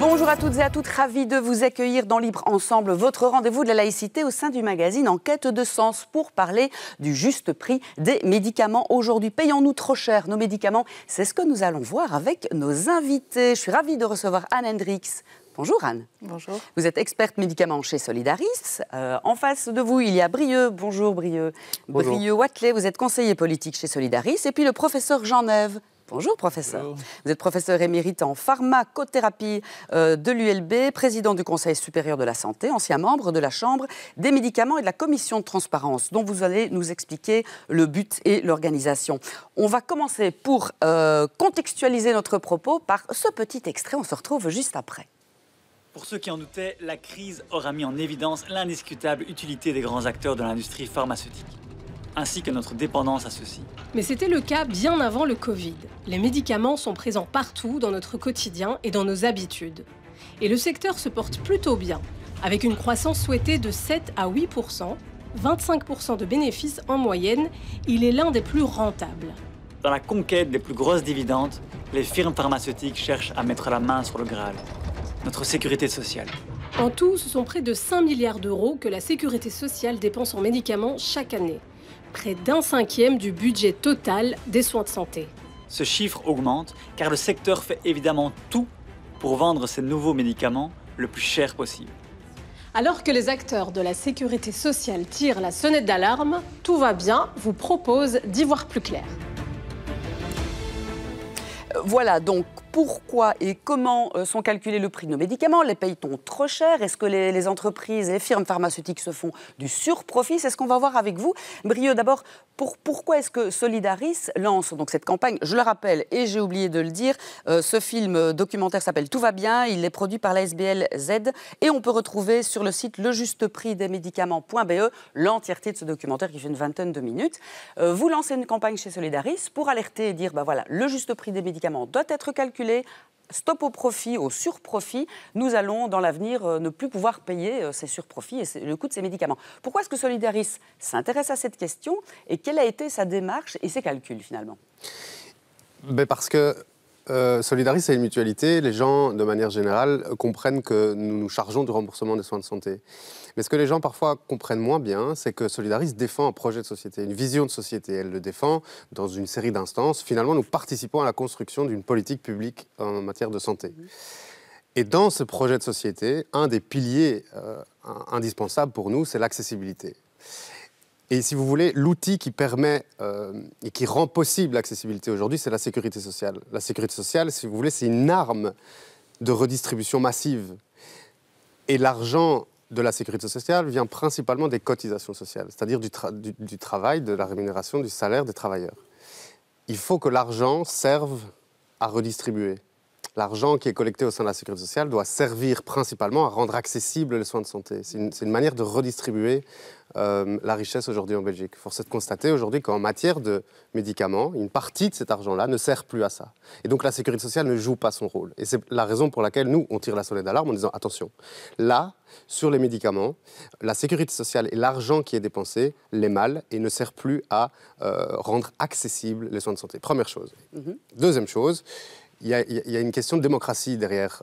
Bonjour à toutes et à toutes, ravi de vous accueillir dans Libre Ensemble, votre rendez-vous de la laïcité au sein du magazine En quête de sens pour parler du juste prix des médicaments. Aujourd'hui, payons-nous trop cher nos médicaments? C'est ce que nous allons voir avec nos invités. Je suis ravie de recevoir Anne Hendricks. Bonjour Anne. Bonjour. Vous êtes experte médicaments chez Solidaris. En face de vous, il y a Brieux. Bonjour Brieux. Bonjour. Brieux Watley, vous êtes conseiller politique chez Solidaris. Et puis le professeur Jean Neuve. Bonjour professeur. Bonjour. Vous êtes professeur émérite en pharmacothérapie de l'ULB, président du Conseil supérieur de la santé, ancien membre de la Chambre des médicaments et de la Commission de transparence, dont vous allez nous expliquer le but et l'organisation. On va commencer pour contextualiser notre propos par ce petit extrait. On se retrouve juste après. Pour ceux qui en doutaient, la crise aura mis en évidence l'indiscutable utilité des grands acteurs de l'industrie pharmaceutique, ainsi que notre dépendance à ceux-ci. Mais c'était le cas bien avant le Covid. Les médicaments sont présents partout dans notre quotidien et dans nos habitudes. Et le secteur se porte plutôt bien, avec une croissance souhaitée de 7 à 8%, 25% de bénéfices en moyenne, il est l'un des plus rentables. Dans la conquête des plus grosses dividendes, les firmes pharmaceutiques cherchent à mettre la main sur le Graal, notre sécurité sociale. En tout, ce sont près de 5 milliards d'euros que la sécurité sociale dépense en médicaments chaque année. Près d'un cinquième du budget total des soins de santé. Ce chiffre augmente car le secteur fait évidemment tout pour vendre ces nouveaux médicaments le plus cher possible. Alors que les acteurs de la sécurité sociale tirent la sonnette d'alarme, Tout va bien vous propose d'y voir plus clair. Voilà, donc pourquoi et comment sont calculés le prix de nos médicaments? Les paye-t-on trop cher? Est-ce que les entreprises et les firmes pharmaceutiques se font du surprofit? C'est ce qu'on va voir avec vous. Brieux, d'abord, pourquoi est-ce que Solidaris lance donc cette campagne? Je le rappelle, et j'ai oublié de le dire, ce film documentaire s'appelle Tout va bien, il est produit par la SBL Z, et on peut retrouver sur le site lejusteprixdesmédicaments.be l'entièreté de ce documentaire qui fait une vingtaine de minutes. Vous lancez une campagne chez Solidaris pour alerter et dire, voilà, le juste prix des médicaments doit être calculé. Stop au profit, au surprofit. Nous allons, dans l'avenir, ne plus pouvoir payer ces surprofits et le coût de ces médicaments. Pourquoi est-ce que Solidaris s'intéresse à cette question et quelle a été sa démarche et ses calculs, finalement? Parce que Solidaris, c'est une mutualité. Les gens, de manière générale, comprennent que nous nous chargeons du remboursement des soins de santé. Mais ce que les gens, parfois, comprennent moins bien, c'est que Solidaris défend un projet de société, une vision de société. Elle le défend dans une série d'instances. Finalement, nous participons à la construction d'une politique publique en matière de santé. Et dans ce projet de société, un des piliers indispensables pour nous, c'est l'accessibilité. Et si vous voulez, l'outil qui permet et qui rend possible l'accessibilité aujourd'hui, c'est la sécurité sociale. La sécurité sociale, si vous voulez, c'est une arme de redistribution massive. Et l'argent de la sécurité sociale vient principalement des cotisations sociales, c'est-à-dire du travail, de la rémunération, du salaire des travailleurs. Il faut que l'argent serve à redistribuer. L'argent qui est collecté au sein de la sécurité sociale doit servir principalement à rendre accessibles les soins de santé. C'est une manière de redistribuer la richesse aujourd'hui en Belgique. Force est de constater aujourd'hui qu'en matière de médicaments, une partie de cet argent-là ne sert plus à ça. Et donc la sécurité sociale ne joue pas son rôle. Et c'est la raison pour laquelle nous, on tire la sonnette d'alarme en disant attention, là, sur les médicaments, la sécurité sociale et l'argent qui est dépensé l'est mal et ne sert plus à rendre accessibles les soins de santé. Première chose. Deuxième chose, il y a une question de démocratie derrière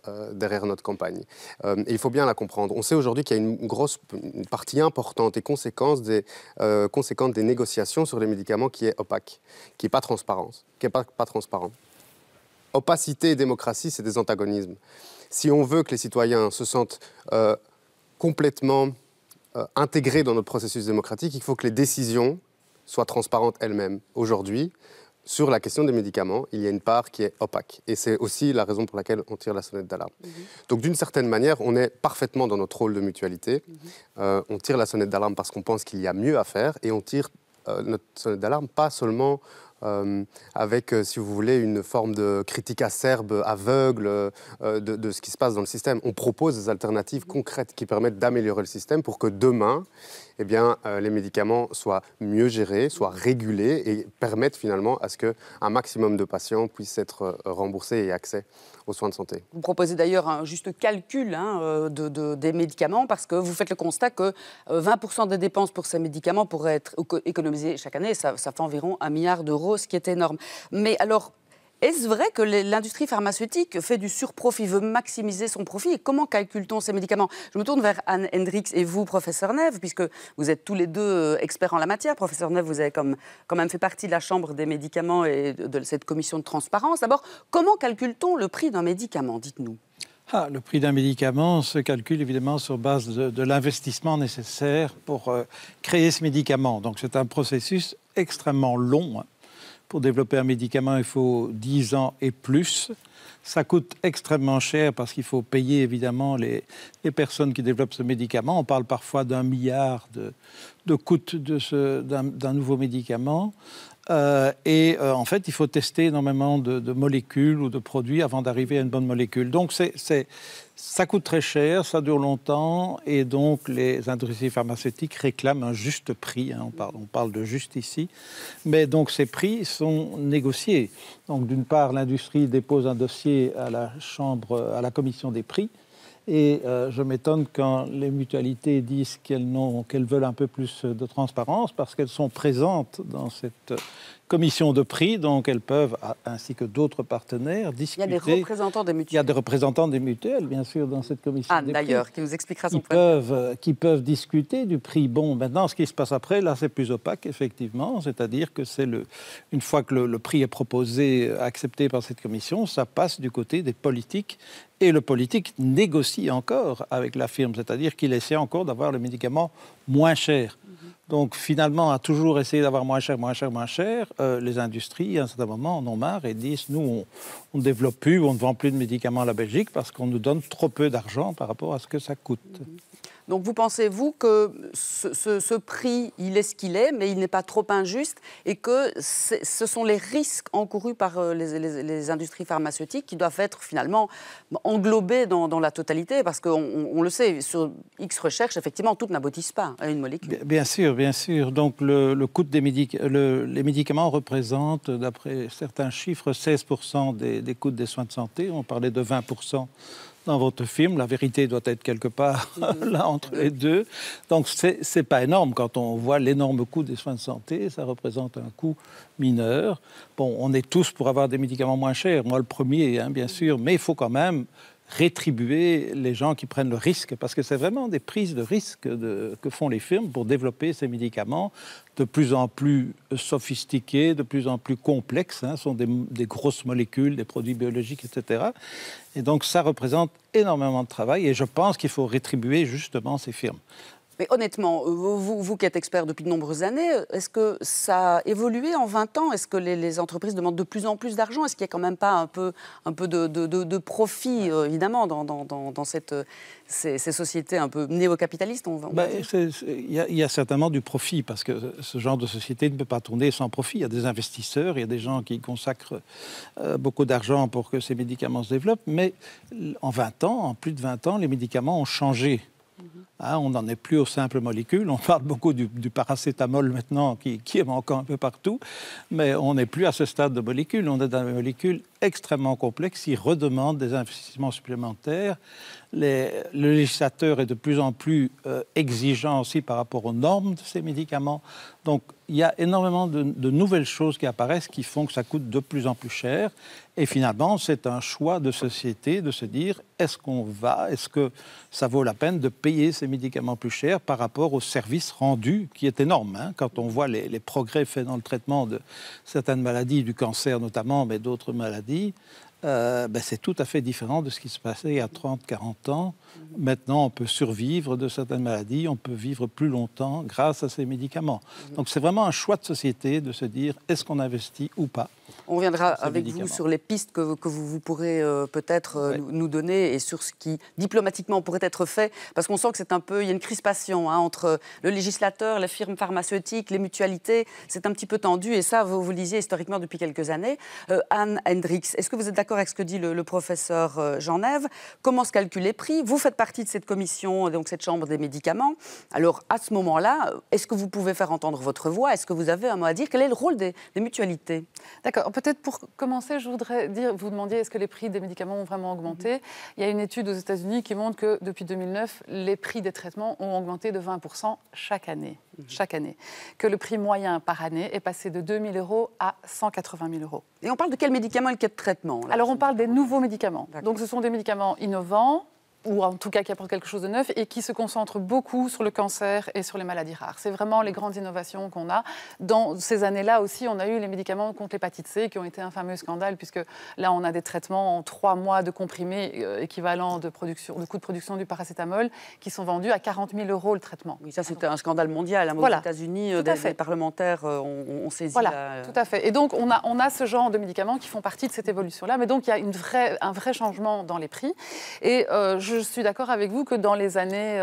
notre campagne. Et il faut bien la comprendre. On sait aujourd'hui qu'il y a une partie importante et conséquente des négociations sur les médicaments qui est opaque, qui n'est pas transparente, pas transparent. Opacité et démocratie, c'est des antagonismes. Si on veut que les citoyens se sentent complètement intégrés dans notre processus démocratique, il faut que les décisions soient transparentes elles-mêmes. Aujourd'hui, sur la question des médicaments, il y a une part qui est opaque. Et c'est aussi la raison pour laquelle on tire la sonnette d'alarme. Donc d'une certaine manière, on est parfaitement dans notre rôle de mutualité. On tire la sonnette d'alarme parce qu'on pense qu'il y a mieux à faire. Et on tire notre sonnette d'alarme pas seulement avec, si vous voulez, une forme de critique acerbe, aveugle de ce qui se passe dans le système. On propose des alternatives concrètes qui permettent d'améliorer le système pour que demain, eh bien, les médicaments soient mieux gérés, soient régulés et permettent finalement à ce qu'un maximum de patients puissent être remboursés et accès aux soins de santé. Vous proposez d'ailleurs un juste calcul des médicaments parce que vous faites le constat que 20% des dépenses pour ces médicaments pourraient être économisées chaque année. Ça fait environ 1 milliard d'euros, ce qui est énorme. Mais alors, Est-ce vrai que l'industrie pharmaceutique fait du surprofit, veut maximiser son profit? Et comment calcule-t-on ces médicaments? Je me tourne vers Anne Hendricks et vous, professeur Neve, puisque vous êtes tous les deux experts en la matière. Professeur Neve, vous avez quand même fait partie de la Chambre des médicaments et de cette commission de transparence. D'abord, comment calcule-t-on le prix d'un médicament? Dites-nous. Le prix d'un médicament se calcule évidemment sur base de l'investissement nécessaire pour créer ce médicament. Donc c'est un processus extrêmement long. Pour développer un médicament, il faut 10 ans et plus. Ça coûte extrêmement cher parce qu'il faut payer évidemment les personnes qui développent ce médicament. On parle parfois d'1 milliard de coûts d'un nouveau médicament. En fait, il faut tester énormément de molécules ou de produits avant d'arriver à une bonne molécule. Donc, ça coûte très cher, ça dure longtemps, et donc les industries pharmaceutiques réclament un juste prix. On parle de juste ici. Mais donc, ces prix sont négociés. Donc, d'une part, l'industrie dépose un dossier à la commission des prix. Et je m'étonne quand les mutualités disent qu'elles veulent un peu plus de transparence parce qu'elles sont présentes dans cette commission de prix, donc elles peuvent, ainsi que d'autres partenaires, discuter. Il y a des représentants des mutuelles. Il y a des représentants des mutuelles, bien sûr, dans cette commission des prix. D'ailleurs, qui nous expliquera son point. Qui peuvent discuter du prix. Bon, maintenant, ce qui se passe après, là, c'est plus opaque, effectivement. C'est-à-dire que une fois que le prix est proposé, accepté par cette commission, ça passe du côté des politiques. Et le politique négocie encore avec la firme, c'est-à-dire qu'il essaie encore d'avoir le médicament moins cher. Donc finalement, à toujours essayer d'avoir moins cher, les industries, à un certain moment, en ont marre et disent « nous, on ne développe plus, on ne vend plus de médicaments à la Belgique parce qu'on nous donne trop peu d'argent par rapport à ce que ça coûte ». Donc vous pensez-vous que ce prix, il est ce qu'il est, mais il n'est pas trop injuste et que ce sont les risques encourus par les industries pharmaceutiques qui doivent être finalement englobés dans la totalité? Parce qu'on le sait, sur X recherches, effectivement, toutes n'aboutissent pas à une molécule. Bien sûr, bien sûr. Donc le coût les médicaments représentent, d'après certains chiffres, 16% des coûts des soins de santé. On parlait de 20% dans votre film. La vérité doit être quelque part là entre les deux. Donc, c'est pas énorme. Quand on voit l'énorme coût des soins de santé, ça représente un coût mineur. Bon, on est tous pour avoir des médicaments moins chers. Moi, le premier, bien sûr. Mais il faut quand même rétribuer les gens qui prennent le risque, parce que c'est vraiment des prises de risque que font les firmes pour développer ces médicaments de plus en plus sophistiqués, de plus en plus complexes. Ce sont des grosses molécules, des produits biologiques, etc. Et donc, ça représente énormément de travail et je pense qu'il faut rétribuer justement ces firmes. Mais honnêtement, vous qui êtes expert depuis de nombreuses années, est-ce que ça a évolué en 20 ans? Est-ce que les entreprises demandent de plus en plus d'argent? Est-ce qu'il n'y a quand même pas un peu de profit, évidemment, dans ces sociétés un peu néo-capitalistes? Il y a certainement du profit, parce que ce genre de société ne peut pas tourner sans profit. Il y a des investisseurs, il y a des gens qui consacrent beaucoup d'argent pour que ces médicaments se développent. Mais en plus de 20 ans, les médicaments ont changé. On n'en est plus aux simples molécules. On parle beaucoup du paracétamol maintenant, qui est encore un peu partout, mais on n'est plus à ce stade de molécules. On est dans des molécules extrêmement complexes qui redemandent des investissements supplémentaires. Le législateur est de plus en plus exigeant aussi par rapport aux normes de ces médicaments. Donc, il y a énormément de nouvelles choses qui apparaissent qui font que ça coûte de plus en plus cher. Et finalement, c'est un choix de société de se dire, est-ce que ça vaut la peine de payer ces médicaments plus chers par rapport au service rendu qui est énorme, quand on voit les progrès faits dans le traitement de certaines maladies, du cancer notamment, mais d'autres maladies. C'est tout à fait différent de ce qui se passait il y a 30, 40 ans. Maintenant, on peut survivre de certaines maladies, on peut vivre plus longtemps grâce à ces médicaments. Donc, c'est vraiment un choix de société de se dire, est-ce qu'on investit ou pas? On reviendra avec vous sur les pistes que vous pourrez peut-être nous donner et sur ce qui, diplomatiquement, pourrait être fait. Parce qu'on sent que il y a une crispation entre le législateur, les firmes pharmaceutiques, les mutualités. C'est un petit peu tendu et ça, vous le disiez historiquement depuis quelques années. Anne Hendricks, est-ce que vous êtes d'accord avec ce que dit le professeur Jean Neve? Comment se calculent les prix? Vous faites partie de cette commission, donc cette chambre des médicaments. Alors, à ce moment-là, est-ce que vous pouvez faire entendre votre voix? Est-ce que vous avez un mot à dire? Quel est le rôle des mutualités? D'accord. D'accord. Peut-être pour commencer, je voudrais dire, vous demandiez est-ce que les prix des médicaments ont vraiment augmenté. Il y a une étude aux États-Unis qui montre que depuis 2009, les prix des traitements ont augmenté de 20% chaque année. Chaque année. Que le prix moyen par année est passé de 2 000 € à 180 000 €. Et on parle de quels médicaments et quel traitement là? Alors on parle des nouveaux médicaments. D'accord. Donc ce sont des médicaments innovants, ou en tout cas qui apportent quelque chose de neuf et qui se concentrent beaucoup sur le cancer et sur les maladies rares. C'est vraiment les grandes innovations qu'on a. Dans ces années-là aussi, on a eu les médicaments contre l'hépatite C qui ont été un fameux scandale puisque là, on a des traitements en 3 mois de comprimés équivalent de coût de production du paracétamol qui sont vendus à 40 000 € le traitement. Oui, ça c'était un scandale mondial. Voilà. Aux États-Unis, Tout à des parlementaires ont saisi. Voilà, tout à fait. Et donc, on a ce genre de médicaments qui font partie de cette évolution-là. Mais donc, il y a un vrai changement dans les prix. Et je suis d'accord avec vous que dans les années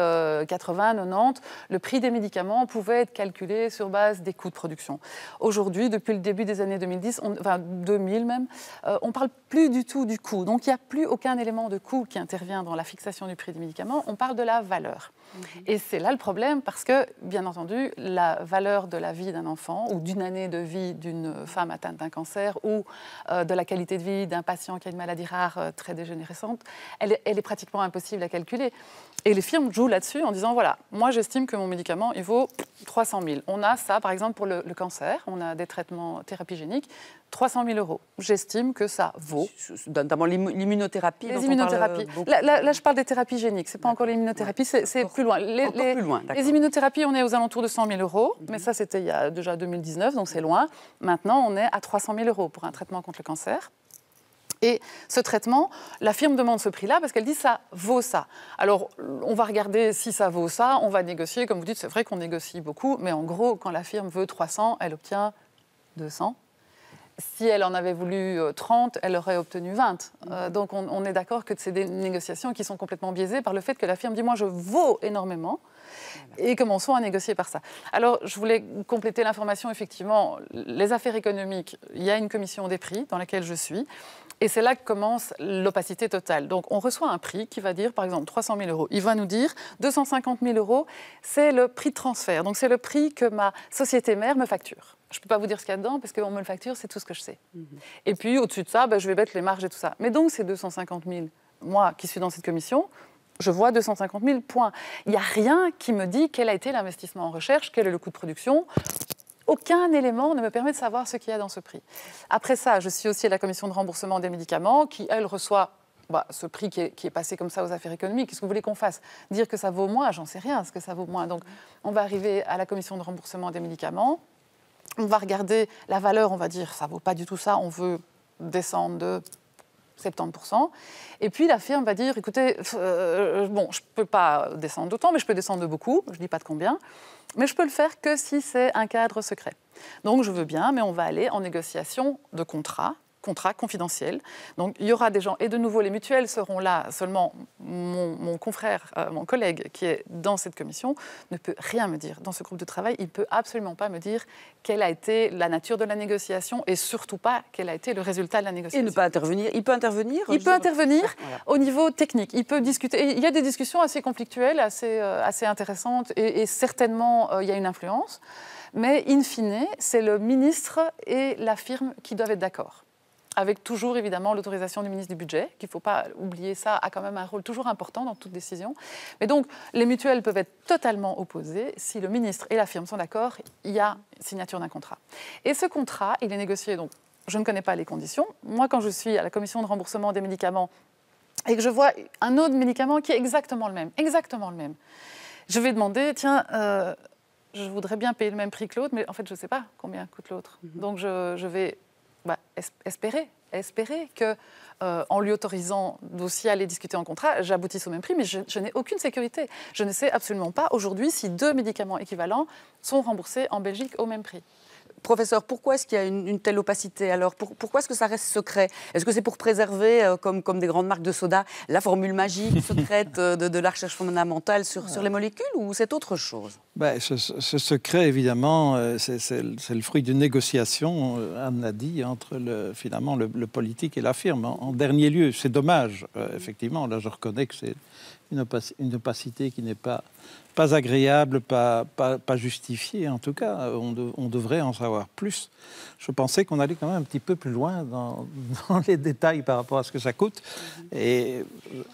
80, 90, le prix des médicaments pouvait être calculé sur base des coûts de production. Aujourd'hui, depuis le début des années 2010, 2000 même, on ne parle plus du tout du coût. Donc, il n'y a plus aucun élément de coût qui intervient dans la fixation du prix des médicaments. On parle de la valeur. Et c'est là le problème parce que, bien entendu, la valeur de la vie d'un enfant ou d'une année de vie d'une femme atteinte d'un cancer ou de la qualité de vie d'un patient qui a une maladie rare très dégénérescente, elle est pratiquement impossible à calculer. Et les firmes jouent là-dessus en disant, voilà, moi j'estime que mon médicament, il vaut 300 000. On a ça, par exemple, pour le cancer, on a des traitements thérapie géniques, 300 000 €. J'estime que ça vaut. Notamment l'immunothérapie. Les immunothérapies. Là, je parle des thérapies géniques. Ce n'est pas encore l'immunothérapie, c'est plus loin. Les immunothérapies, on est aux alentours de 100 000 €. Mais ça, c'était il y a déjà 2019, donc c'est loin. Maintenant, on est à 300 000 € pour un traitement contre le cancer. Et ce traitement, la firme demande ce prix-là parce qu'elle dit ça vaut ça. Alors, on va regarder si ça vaut ça, on va négocier. Comme vous dites, c'est vrai qu'on négocie beaucoup, mais en gros, quand la firme veut 300, elle obtient 200. Si elle en avait voulu 30, elle aurait obtenu 20. Donc, on est d'accord que c'est des négociations qui sont complètement biaisées par le fait que la firme dit « moi, je vaux énormément ». Et commençons à négocier par ça. Alors, je voulais compléter l'information. Effectivement, les affaires économiques, il y a une commission des prix dans laquelle je suis. Et c'est là que commence l'opacité totale. Donc, on reçoit un prix qui va dire, par exemple, 300 000 €. Il va nous dire 250 000 €, c'est le prix de transfert. Donc, c'est le prix que ma société mère me facture. Je ne peux pas vous dire ce qu'il y a dedans, parce qu'on me le facture, c'est tout ce que je sais. Et puis, au-dessus de ça, je vais mettre les marges et tout ça. Mais donc, ces 250 000, moi qui suis dans cette commission, je vois 250 000 points. Il n'y a rien qui me dit quel a été l'investissement en recherche, quel est le coût de production. Aucun élément ne me permet de savoir ce qu'il y a dans ce prix. Après ça, je suis aussi à la commission de remboursement des médicaments qui, elle, reçoit ce prix qui est passé comme ça aux affaires économiques. Qu'est-ce que vous voulez qu'on fasse? Dire que ça vaut moins? J'en sais rien, ce que ça vaut moins. Donc, on va arriver à la commission de remboursement des médicaments. On va regarder la valeur, on va dire, ça ne vaut pas du tout ça, on veut descendre de 70%. Et puis la firme va dire, écoutez, je ne peux pas descendre d'autant, mais je peux descendre de beaucoup, je ne dis pas de combien, mais je peux le faire que si c'est un cadre secret. Donc je veux bien, mais on va aller en négociation de contrat confidentiel. Donc il y aura des gens, et de nouveau les mutuelles seront là, seulement mon confrère, mon collègue qui est dans cette commission ne peut rien me dire. Dans ce groupe de travail, il ne peut absolument pas me dire quelle a été la nature de la négociation et surtout pas quel a été le résultat de la négociation. Et ne pas intervenir. Il peut intervenir. Il peut intervenir au niveau technique. Il peut discuter. Il y a des discussions assez conflictuelles, assez intéressantes et certainement il y a une influence. Mais in fine, c'est le ministre et la firme qui doivent être d'accord. Avec toujours, évidemment, l'autorisation du ministre du Budget, qu'il ne faut pas oublier, ça a quand même un rôle toujours important dans toute décision. Mais donc, les mutuelles peuvent être totalement opposées. Si le ministre et la firme sont d'accord, il y a signature d'un contrat. Et ce contrat, il est négocié, donc je ne connais pas les conditions. Moi, quand je suis à la commission de remboursement des médicaments et que je vois un autre médicament qui est exactement le même, je vais demander, tiens, je voudrais bien payer le même prix que l'autre, mais en fait, je ne sais pas combien coûte l'autre. Donc, je vais... espérer que, en lui autorisant d'aussi aller discuter en contrat, j'aboutisse au même prix, mais je n'ai aucune sécurité. Je ne sais absolument pas aujourd'hui si 2 médicaments équivalents sont remboursés en Belgique au même prix. Professeur, pourquoi est-ce qu'il y a une telle opacité? Alors, pourquoi est-ce que ça reste secret? Est-ce que c'est pour préserver, comme des grandes marques de soda, la formule magique secrète de la recherche fondamentale sur les molécules, ou c'est autre chose? Ce secret, évidemment, c'est le fruit d'une négociation, Anne l'a dit, entre finalement le politique et la firme. En dernier lieu, c'est dommage, effectivement. Là, je reconnais que c'est une opacité qui n'est pas pas agréable, pas justifié en tout cas. On devrait en savoir plus. Je pensais qu'on allait quand même un petit peu plus loin dans les détails par rapport à ce que ça coûte. Et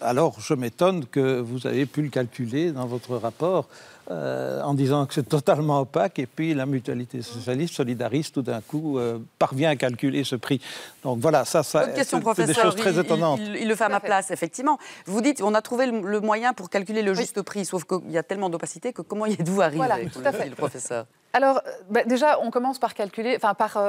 alors, je m'étonne que vous avez pu le calculer dans votre rapport en disant que c'est totalement opaque, et puis la mutualité socialiste, solidariste, tout d'un coup, parvient à calculer ce prix. Donc voilà, ça question, c'est des choses très étonnantes. Il le fait à ma place, effectivement. Vous dites, on a trouvé le moyen pour calculer le juste prix, sauf qu'il y a tellement d'opacité que comment y êtes-vous arrivé, voilà, tout à fait. le professeur? Alors, déjà, on commence par calculer, par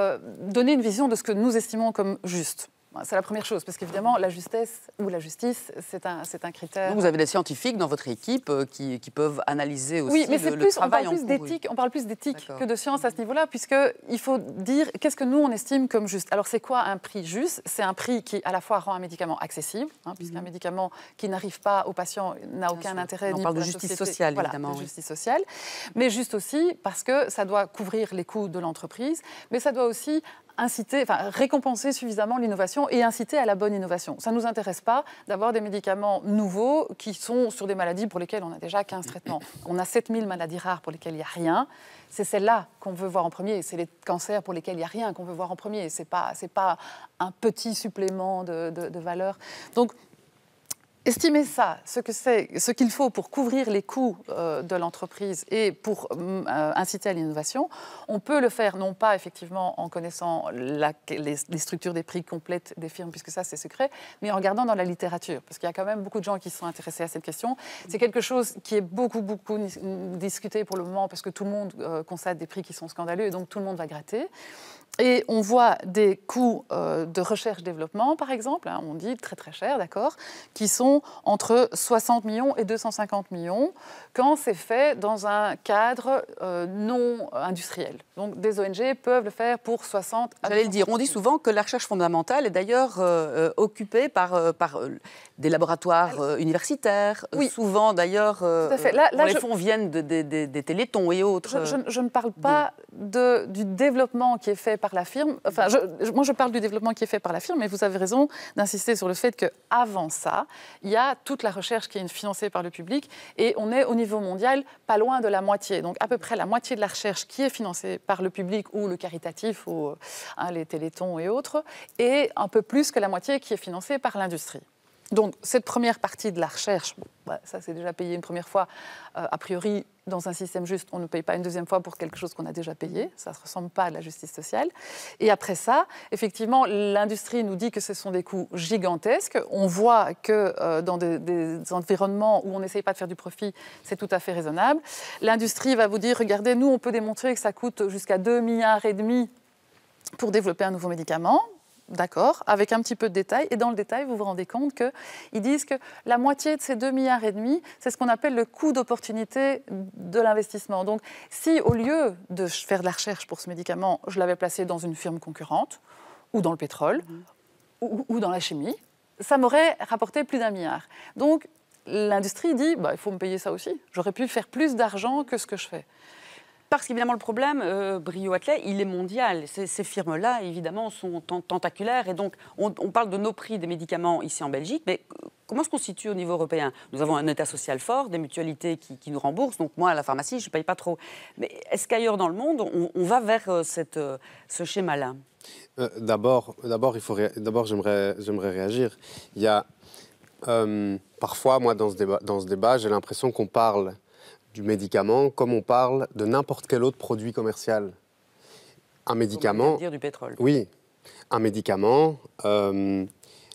donner une vision de ce que nous estimons comme juste. C'est la première chose, parce qu'évidemment, la justesse ou la justice, c'est un critère. Donc vous avez des scientifiques dans votre équipe qui peuvent analyser aussi le travail en cours. On parle plus d'éthique que de science à ce niveau-là, puisqu'il faut dire qu'est-ce que nous, on estime comme juste. Alors, c'est quoi un prix juste? C'est un prix qui, à la fois, rend un médicament accessible, puisqu'un médicament qui n'arrive pas au patient n'a aucun intérêt. On parle de justice sociale, évidemment. De justice sociale. Mais juste aussi parce que ça doit couvrir les coûts de l'entreprise, mais ça doit aussi récompenser suffisamment l'innovation et inciter à la bonne innovation. Ça ne nous intéresse pas d'avoir des médicaments nouveaux qui sont sur des maladies pour lesquelles on a déjà 15 traitements. On a 7000 maladies rares pour lesquelles il n'y a rien. C'est celles-là qu'on veut voir en premier. C'est les cancers pour lesquels il n'y a rien qu'on veut voir en premier. Ce n'est pas un petit supplément de valeur. Donc, estimer ça, ce qu'il faut pour couvrir les coûts de l'entreprise et pour inciter à l'innovation, on peut le faire non pas effectivement en connaissant les structures des prix complètes des firmes, puisque ça c'est secret, mais en regardant dans la littérature, parce qu'il y a quand même beaucoup de gens qui sont intéressés à cette question. C'est quelque chose qui est beaucoup discuté pour le moment, parce que tout le monde constate des prix qui sont scandaleux, et donc tout le monde va gratter. Et on voit des coûts de recherche-développement, par exemple, on dit très très cher, d'accord, qui sont entre 60 millions et 250 millions quand c'est fait dans un cadre non industriel. Donc des ONG peuvent le faire pour 60 à 250 millions. J'allais le dire, on dit souvent que la recherche fondamentale est d'ailleurs occupée par des laboratoires universitaires, souvent d'ailleurs, les fonds viennent des téléthons et autres. Je ne parle pas du développement qui est fait par la firme. Enfin, moi, je parle du développement qui est fait par la firme, mais vous avez raison d'insister sur le fait qu'avant ça, il y a toute la recherche qui est financée par le public, et on est au niveau mondial pas loin de la moitié. Donc, à peu près la moitié de la recherche qui est financée par le public ou le caritatif, ou les télétons et autres, et un peu plus que la moitié qui est financée par l'industrie. Donc, cette première partie de la recherche, ça c'est déjà payé une première fois. A priori, dans un système juste, on ne paye pas une deuxième fois pour quelque chose qu'on a déjà payé. Ça ne ressemble pas à de la justice sociale. Et après ça, effectivement, l'industrie nous dit que ce sont des coûts gigantesques. On voit que dans des environnements où on n'essaye pas de faire du profit, c'est tout à fait raisonnable. L'industrie va vous dire, regardez, nous, on peut démontrer que ça coûte jusqu'à 2,5 milliards pour développer un nouveau médicament. D'accord, avec un petit peu de détail. Et dans le détail, vous vous rendez compte qu'ils disent que la moitié de ces 2,5 milliards, c'est ce qu'on appelle le coût d'opportunité de l'investissement. Donc, si au lieu de faire de la recherche pour ce médicament, je l'avais placé dans une firme concurrente, ou dans le pétrole, ou dans la chimie, ça m'aurait rapporté plus d'1 milliard. Donc, l'industrie dit, il faut me payer ça aussi. J'aurais pu faire plus d'argent que ce que je fais. Parce qu'évidemment, le problème, Brio-Atlet, il est mondial. Ces firmes-là, évidemment, sont tentaculaires. Et donc, on parle de nos prix des médicaments ici en Belgique, mais comment se constitue au niveau européen? Nous avons un État social fort, des mutualités qui nous remboursent. Donc, moi, à la pharmacie, je ne paye pas trop. Mais est-ce qu'ailleurs dans le monde, on va vers ce schéma-là? D'abord, j'aimerais réagir. Il y a parfois, moi, dans ce débat, j'ai l'impression qu'on parle du médicament comme on parle de n'importe quel autre produit commercial. Un médicament... On vient de dire du pétrole. Oui. Un médicament, on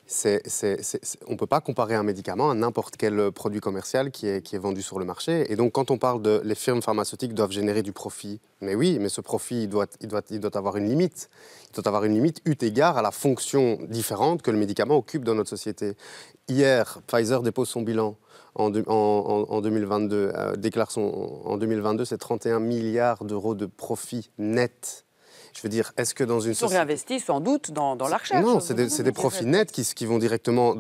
ne peut pas comparer un médicament à n'importe quel produit commercial qui est vendu sur le marché. Et donc, quand on parle de les firmes pharmaceutiques doivent générer du profit, mais oui, mais ce profit, il doit avoir une limite. Il doit avoir une limite eu égard à la fonction différente que le médicament occupe dans notre société. Hier, Pfizer dépose son bilan. En 2022, en 2022, c'est 31 milliards d'euros de profit net. Je veux dire, est-ce que dans une société... Ils sont réinvestis sans doute dans la recherche. Non, c'est des profits nets qui vont directement...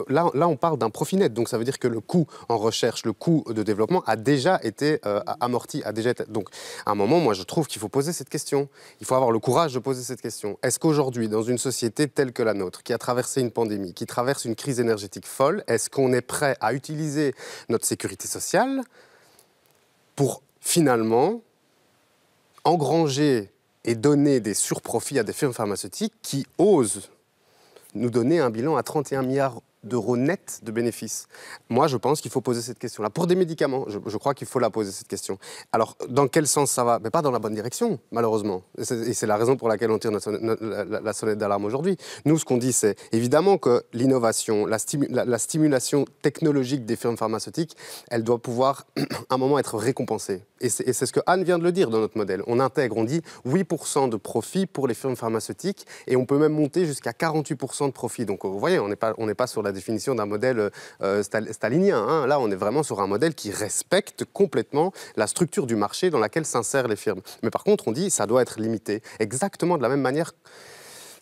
Là, on parle d'un profit net. Donc, ça veut dire que le coût en recherche, le coût de développement a déjà été amorti. Donc, à un moment, moi, je trouve qu'il faut poser cette question. Il faut avoir le courage de poser cette question. Est-ce qu'aujourd'hui, dans une société telle que la nôtre, qui a traversé une pandémie, qui traverse une crise énergétique folle, est-ce qu'on est prêt à utiliser notre sécurité sociale pour finalement engranger et donner des surprofits à des firmes pharmaceutiques qui osent nous donner un bilan à 31 milliards d'euros nets de bénéfices. Moi, je pense qu'il faut poser cette question-là. Pour des médicaments, je crois qu'il faut la poser, cette question. Alors, dans quel sens ça va? Mais pas dans la bonne direction, malheureusement. Et c'est la raison pour laquelle on tire la sonnette d'alarme aujourd'hui. Nous, ce qu'on dit, c'est évidemment que l'innovation, la stimulation technologique des firmes pharmaceutiques, elle doit pouvoir, à un moment, être récompensée. Et c'est ce que Anne vient de le dire dans notre modèle. On intègre, on dit 8% de profit pour les firmes pharmaceutiques et on peut même monter jusqu'à 48% de profit. Donc, vous voyez, on n'est pas sur la définition d'un modèle stalinien. Hein. Là, on est vraiment sur un modèle qui respecte complètement la structure du marché dans laquelle s'insèrent les firmes. Mais par contre, on dit ça doit être limité, exactement de la même manière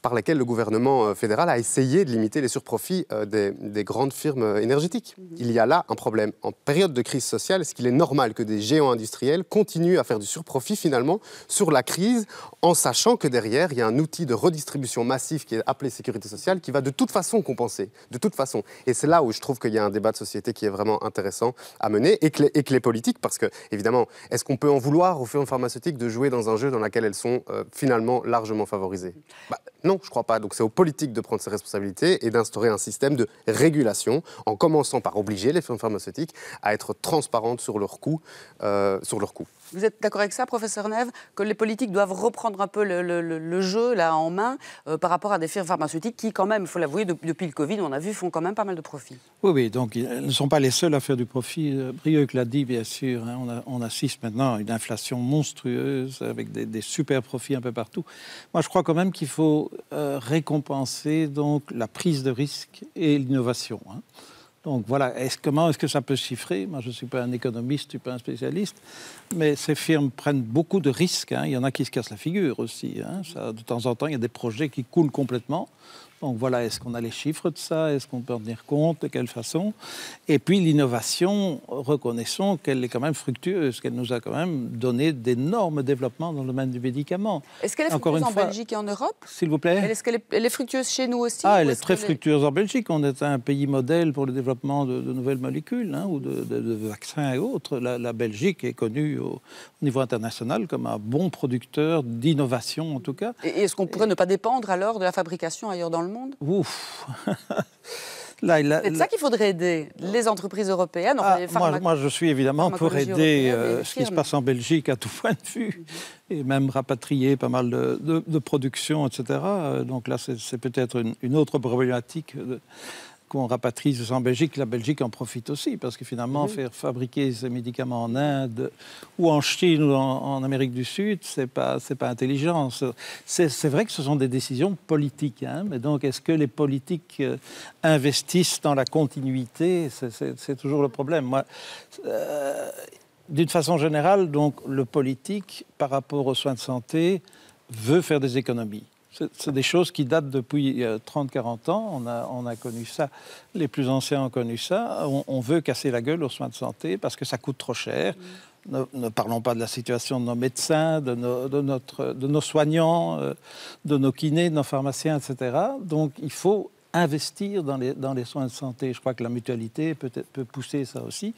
par laquelle le gouvernement fédéral a essayé de limiter les surprofits des grandes firmes énergétiques. Il y a là un problème. En période de crise sociale, est-ce qu'il est normal que des géants industriels continuent à faire du surprofit finalement sur la crise en sachant que derrière, il y a un outil de redistribution massif qui est appelé sécurité sociale qui va de toute façon compenser, de toute façon. Et c'est là où je trouve qu'il y a un débat de société qui est vraiment intéressant à mener et que les politiques, parce que évidemment, est-ce qu'on peut en vouloir aux firmes pharmaceutiques de jouer dans un jeu dans lequel elles sont finalement largement favorisées? Non, je ne crois pas. Donc c'est aux politiques de prendre ses responsabilités et d'instaurer un système de régulation en commençant par obliger les firmes pharmaceutiques à être transparentes sur leurs coûts. Vous êtes d'accord avec ça, professeur Neve, que les politiques doivent reprendre un peu le jeu là, en main par rapport à des firmes pharmaceutiques qui, quand même, il faut l'avouer, depuis le Covid, on a vu, font quand même pas mal de profit. Oui, donc elles ne sont pas les seules à faire du profit. Brieuc l'a dit, bien sûr. Hein, on assiste maintenant à une inflation monstrueuse avec des super profits un peu partout. Moi, je crois quand même qu'il faut récompenser donc, la prise de risque et l'innovation. Hein. Donc voilà, comment est-ce que ça peut se chiffrer? Moi, je ne suis pas un économiste, je ne suis pas un spécialiste, mais ces firmes prennent beaucoup de risques. Hein. Il y en a qui se cassent la figure aussi. Hein. Ça, de temps en temps, il y a des projets qui coulent complètement. Donc voilà, est-ce qu'on a les chiffres de ça? Est-ce qu'on peut en tenir compte? De quelle façon? Et puis l'innovation, reconnaissons qu'elle est quand même fructueuse, qu'elle nous a quand même donné d'énormes développements dans le domaine du médicament. Est-ce qu'elle est fructueuse en Belgique et en Europe? S'il vous plaît. Est-ce qu'elle est fructueuse chez nous aussi? Elle est très fructueuse en Belgique. On est un pays modèle pour le développement de nouvelles molécules, hein, ou de vaccins et autres. La Belgique est connue au niveau international comme un bon producteur d'innovation, en tout cas. Et est-ce qu'on pourrait ne pas dépendre alors de la fabrication ailleurs dans le monde? Ouf. C'est ça qu'il faudrait aider, les entreprises européennes. Moi, je suis évidemment pour aider ce qui se passe en Belgique à tout point de vue, et même rapatrier pas mal de production, etc. Donc là, c'est peut-être une autre problématique qu'on rapatrie en Belgique. La Belgique en profite aussi, parce que finalement, faire fabriquer ces médicaments en Inde ou en Chine ou en Amérique du Sud, c'est pas intelligent. C'est vrai que ce sont des décisions politiques, hein, mais donc est-ce que les politiques investissent dans la continuité? C'est toujours le problème. Moi, d'une façon générale, donc, le politique, par rapport aux soins de santé, veut faire des économies. C'est des choses qui datent depuis 30-40 ans. On a connu ça. Les plus anciens ont connu ça. On veut casser la gueule aux soins de santé parce que ça coûte trop cher. Ne parlons pas de la situation de nos médecins, de nos soignants, de nos kinés, de nos pharmaciens, etc. Donc, il faut investir dans les soins de santé. Je crois que la mutualité peut pousser ça aussi,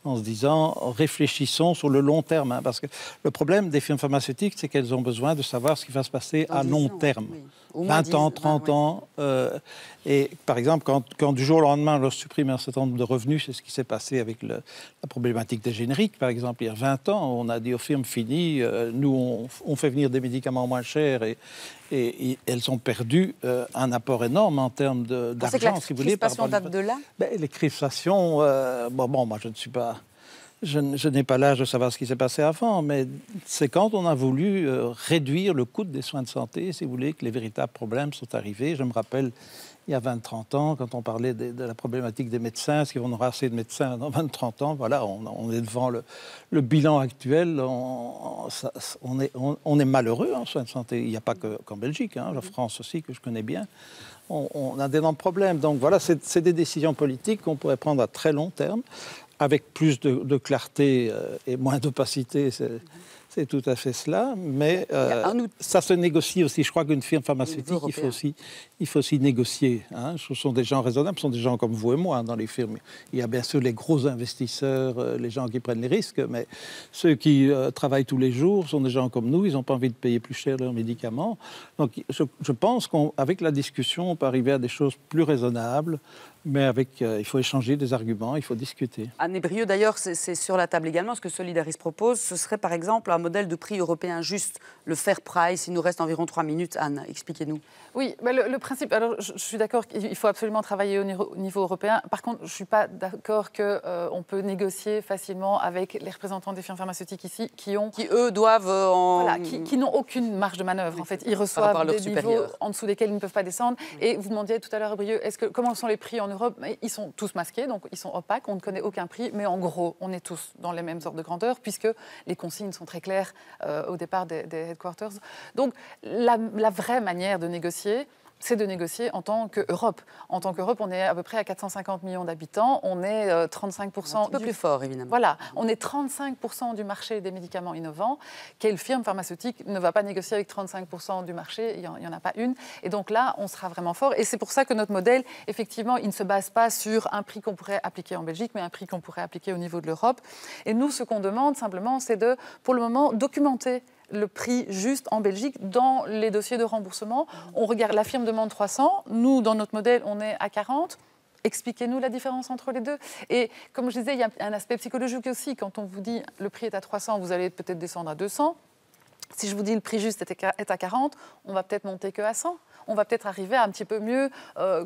en se disant, réfléchissons sur le long terme. Hein, parce que le problème des firmes pharmaceutiques, c'est qu'elles ont besoin de savoir ce qui va se passer à long terme. Oui. 20 ans, 30 ans. Et par exemple, quand du jour au lendemain, on leur supprime un certain nombre de revenus, c'est ce qui s'est passé avec la problématique des génériques, par exemple. Il y a 20 ans, on a dit aux firmes, fini, nous, on fait venir des médicaments moins chers et elles ont perdu un apport énorme en termes d'argent, si vous voulez. Les crispations datent de là? Les crispations, moi, je ne suis pas... Je n'ai pas l'âge de savoir ce qui s'est passé avant, mais c'est quand on a voulu réduire le coût des soins de santé, si vous voulez, que les véritables problèmes sont arrivés. Je me rappelle, il y a 20-30 ans, quand on parlait de la problématique des médecins, est-ce qu'on aura assez de médecins dans 20-30 ans? Voilà, on est devant le bilan actuel. On est malheureux en soins de santé. Il n'y a pas qu'en Belgique, hein, la France aussi, que je connais bien. On a d'énormes problèmes. Donc voilà, c'est des décisions politiques qu'on pourrait prendre à très long terme, avec plus de clarté et moins d'opacité, C'est tout à fait cela, mais ça se négocie aussi. Je crois qu'une firme pharmaceutique, il faut aussi négocier. Hein. Ce sont des gens raisonnables, ce sont des gens comme vous et moi hein, dans les firmes. Il y a bien sûr les gros investisseurs, les gens qui prennent les risques, mais ceux qui travaillent tous les jours sont des gens comme nous, ils n'ont pas envie de payer plus cher leurs médicaments. Donc je pense qu'avec la discussion, on peut arriver à des choses plus raisonnables. Mais il faut échanger des arguments, il faut discuter. Anne Brieux, d'ailleurs, c'est sur la table également. Ce que Solidaris propose, ce serait par exemple un modèle de prix européen juste, le fair price. Il nous reste environ 3 minutes. Anne, expliquez-nous. Oui, mais le principe, alors je suis d'accord qu'il faut absolument travailler au niveau européen. Par contre, je ne suis pas d'accord qu'on peut négocier facilement avec les représentants des firmes pharmaceutiques ici qui, eux, doivent... Voilà, qui n'ont aucune marge de manœuvre. En fait, ils reçoivent des niveaux en dessous desquels ils ne peuvent pas descendre. Et vous demandiez tout à l'heure, Brieux, comment sont les prix en Europe? Ils sont tous masqués, donc ils sont opaques, on ne connaît aucun prix, mais en gros, on est tous dans les mêmes ordres de grandeur, puisque les consignes sont très claires au départ des headquarters. Donc, la vraie manière de négocier, c'est de négocier en tant qu'Europe. En tant qu'Europe, on est à peu près à 450 millions d'habitants, on est 35%... Un peu plus fort, évidemment. Voilà, on est 35% du marché des médicaments innovants. Quelle firme pharmaceutique ne va pas négocier avec 35% du marché? Il n'y en a pas une. Et donc là, on sera vraiment fort. Et c'est pour ça que notre modèle, effectivement, il ne se base pas sur un prix qu'on pourrait appliquer en Belgique, mais un prix qu'on pourrait appliquer au niveau de l'Europe. Et nous, ce qu'on demande, simplement, c'est de, pour le moment, documenter le prix juste en Belgique dans les dossiers de remboursement. On regarde, la firme demande 300, nous, dans notre modèle, on est à 40. Expliquez-nous la différence entre les deux. Et comme je disais, il y a un aspect psychologique aussi. Quand on vous dit le prix est à 300, vous allez peut-être descendre à 200. Si je vous dis le prix juste est à 40, on va peut-être monter qu'à 100. On va peut-être arriver à un petit peu mieux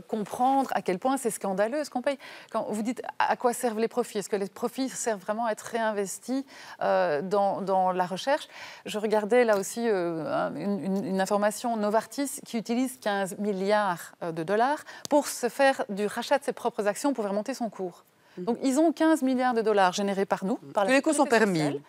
comprendre à quel point c'est scandaleux ce qu'on paye. Quand vous dites à quoi servent les profits, est-ce que les profits servent vraiment à être réinvestis dans la recherche? Je regardais là aussi une information, Novartis, qui utilise 15 milliards de dollars pour se faire du rachat de ses propres actions pour faire monter son cours. Donc, ils ont 15 milliards de dollars générés par nous, par la les coûts sont permis,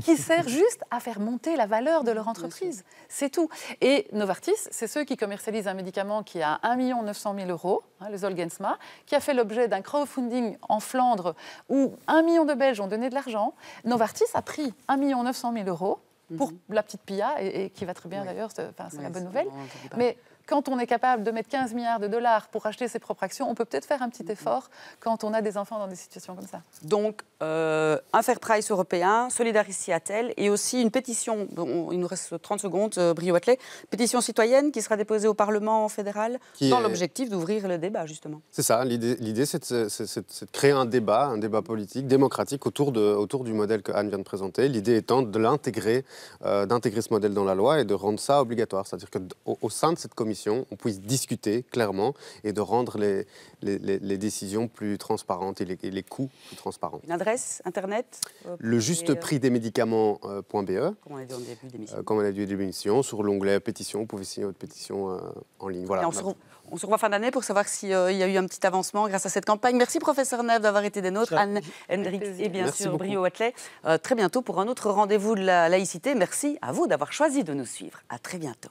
qui sert juste à faire monter la valeur de leur entreprise. C'est tout. Et Novartis, c'est ceux qui commercialisent un médicament qui a 1 900 000 €, le Zolgensma, qui a fait l'objet d'un crowdfunding en Flandre où 1 million de Belges ont donné de l'argent. Novartis a pris 1 900 000 € pour la petite Pia, et qui va très bien d'ailleurs, c'est la bonne nouvelle. Mais quand on est capable de mettre 15 milliards de dollars pour acheter ses propres actions, on peut peut-être faire un petit effort quand on a des enfants dans des situations comme ça. Donc, un fair price européen, Solidaris Seattle, et aussi une pétition, il nous reste 30 secondes, Brieux Wathelet, pétition citoyenne qui sera déposée au Parlement fédéral dans l'objectif d'ouvrir le débat, justement. C'est ça, l'idée c'est de créer un débat politique, démocratique autour du modèle que Anne vient de présenter. L'idée étant de l'intégrer, d'intégrer ce modèle dans la loi et de rendre ça obligatoire. C'est-à-dire qu'au sein de cette commission, on puisse discuter clairement et de rendre les décisions plus transparentes et les coûts plus transparents. Une adresse internet Le juste prix des médicaments.be. Comme on a dit au début d'émission. Comme on a dit au début d'émission, sur l'onglet pétition, vous pouvez signer votre pétition en ligne. Voilà. On se revoit fin d'année pour savoir s'il y a eu un petit avancement grâce à cette campagne. Merci professeur Neuf d'avoir été des nôtres, Anne Hendricks et bien sûr Brieux Wathelet. Très bientôt pour un autre rendez-vous de la laïcité. Merci à vous d'avoir choisi de nous suivre. À très bientôt.